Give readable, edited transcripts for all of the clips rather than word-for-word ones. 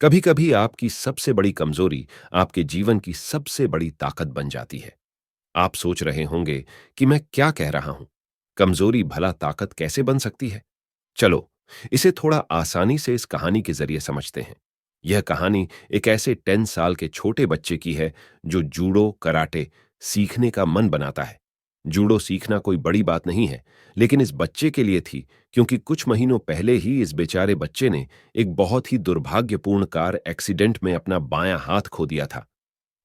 कभी कभी आपकी सबसे बड़ी कमजोरी आपके जीवन की सबसे बड़ी ताकत बन जाती है। आप सोच रहे होंगे कि मैं क्या कह रहा हूं। कमजोरी भला ताकत कैसे बन सकती है? चलो, इसे थोड़ा आसानी से इस कहानी के जरिए समझते हैं। यह कहानी एक ऐसे 10 साल के छोटे बच्चे की है जो जूडो कराटे सीखने का मन बनाता है। जूडो सीखना कोई बड़ी बात नहीं है, लेकिन इस बच्चे के लिए थी, क्योंकि कुछ महीनों पहले ही इस बेचारे बच्चे ने एक बहुत ही दुर्भाग्यपूर्ण कार एक्सीडेंट में अपना बायां हाथ खो दिया था।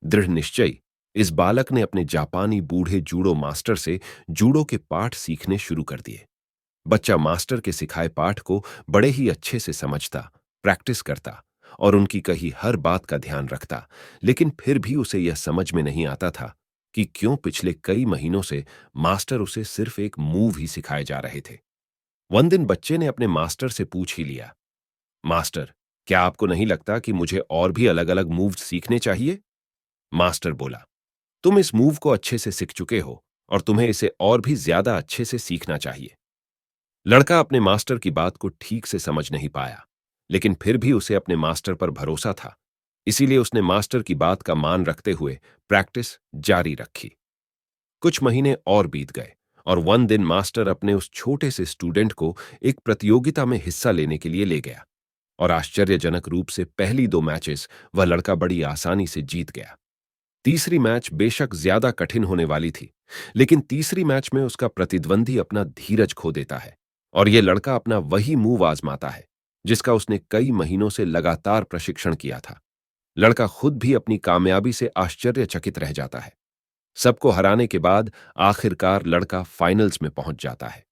दृढ़ निश्चयी, इस बालक ने अपने जापानी बूढ़े जूडो मास्टर से जूडो के पाठ सीखने शुरू कर दिए। बच्चा मास्टर के सिखाए पाठ को बड़े ही अच्छे से समझता, प्रैक्टिस करता और उनकी कही हर बात का ध्यान रखता, लेकिन फिर भी उसे यह समझ में नहीं आता था कि क्यों पिछले कई महीनों से मास्टर उसे सिर्फ एक मूव ही सिखाए जा रहे थे। वन दिन बच्चे ने अपने मास्टर से पूछ ही लिया, मास्टर, क्या आपको नहीं लगता कि मुझे और भी अलग अलग मूव सीखने चाहिए? मास्टर बोला, तुम इस मूव को अच्छे से सीख चुके हो और तुम्हें इसे और भी ज्यादा अच्छे से सीखना चाहिए। लड़का अपने मास्टर की बात को ठीक से समझ नहीं पाया, लेकिन फिर भी उसे अपने मास्टर पर भरोसा था। इसीलिए उसने मास्टर की बात का मान रखते हुए प्रैक्टिस जारी रखी। कुछ महीने और बीत गए और वन दिन मास्टर अपने उस छोटे से स्टूडेंट को एक प्रतियोगिता में हिस्सा लेने के लिए ले गया और आश्चर्यजनक रूप से पहली 2 मैचेस वह लड़का बड़ी आसानी से जीत गया। तीसरी मैच बेशक ज्यादा कठिन होने वाली थी, लेकिन तीसरी मैच में उसका प्रतिद्वंदी अपना धीरज खो देता है और यह लड़का अपना वही मूव आजमाता है जिसका उसने कई महीनों से लगातार प्रशिक्षण किया था। लड़का खुद भी अपनी कामयाबी से आश्चर्यचकित रह जाता है। सबको हराने के बाद आखिरकार लड़का फाइनल्स में पहुंच जाता है।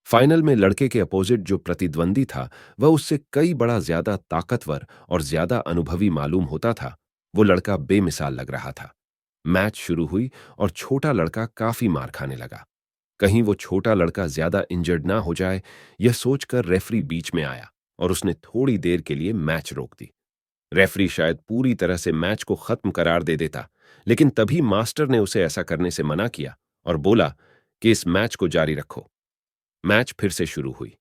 फाइनल में लड़के के अपोजिट जो प्रतिद्वंदी था, वह उससे कई बड़ा ज्यादा ताकतवर और ज्यादा अनुभवी मालूम होता था। वो लड़का बेमिसाल लग रहा था। मैच शुरू हुई और छोटा लड़का काफी मार खाने लगा। कहीं वो छोटा लड़का ज्यादा इंजर्ड ना हो जाए, यह सोचकर रेफरी बीच में आया और उसने थोड़ी देर के लिए मैच रोक दी। रेफरी शायद पूरी तरह से मैच को खत्म करार दे देता, लेकिन तभी मास्टर ने उसे ऐसा करने से मना किया और बोला कि इस मैच को जारी रखो। मैच फिर से शुरू हुई।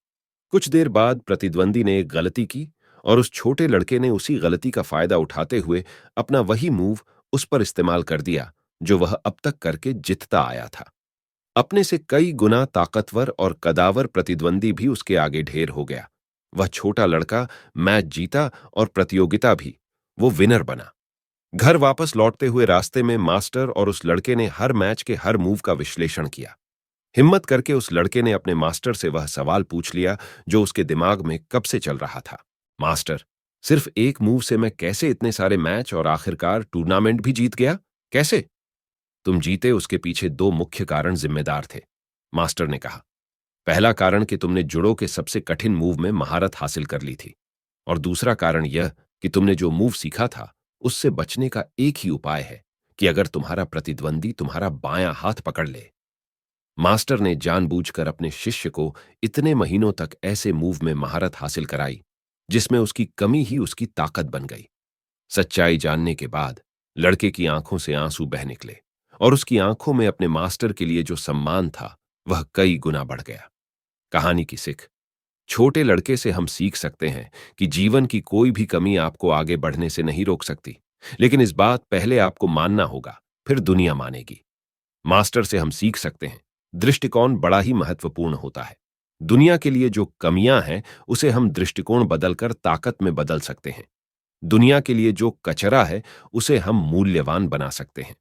कुछ देर बाद प्रतिद्वंदी ने एक गलती की और उस छोटे लड़के ने उसी गलती का फायदा उठाते हुए अपना वही मूव उस पर इस्तेमाल कर दिया जो वह अब तक करके जीतता आया था। अपने से कई गुना ताकतवर और कदावर प्रतिद्वंदी भी उसके आगे ढेर हो गया। वह छोटा लड़का मैच जीता और प्रतियोगिता भी। वो विनर बना। घर वापस लौटते हुए रास्ते में मास्टर और उस लड़के ने हर मैच के हर मूव का विश्लेषण किया। हिम्मत करके उस लड़के ने अपने मास्टर से वह सवाल पूछ लिया जो उसके दिमाग में कब से चल रहा था। मास्टर, सिर्फ एक मूव से मैं कैसे इतने सारे मैच और आखिरकार टूर्नामेंट भी जीत गया? कैसे? तुम जीते उसके पीछे 2 मुख्य कारण जिम्मेदार थे, मास्टर ने कहा। पहला कारण कि तुमने जुडो के सबसे कठिन मूव में महारत हासिल कर ली थी और दूसरा कारण यह कि तुमने जो मूव सीखा था उससे बचने का एक ही उपाय है कि अगर तुम्हारा प्रतिद्वंदी तुम्हारा बायां हाथ पकड़ ले। मास्टर ने जानबूझकर अपने शिष्य को इतने महीनों तक ऐसे मूव में महारत हासिल कराई जिसमें उसकी कमी ही उसकी ताकत बन गई। सच्चाई जानने के बाद लड़के की आंखों से आंसू बह निकले और उसकी आंखों में अपने मास्टर के लिए जो सम्मान था वह कई गुना बढ़ गया। कहानी की सिख, छोटे लड़के से हम सीख सकते हैं कि जीवन की कोई भी कमी आपको आगे बढ़ने से नहीं रोक सकती, लेकिन इस बात पहले आपको मानना होगा, फिर दुनिया मानेगी। मास्टर से हम सीख सकते हैं, दृष्टिकोण बड़ा ही महत्वपूर्ण होता है। दुनिया के लिए जो कमियां हैं उसे हम दृष्टिकोण बदलकर ताकत में बदल सकते हैं। दुनिया के लिए जो कचरा है उसे हम मूल्यवान बना सकते हैं।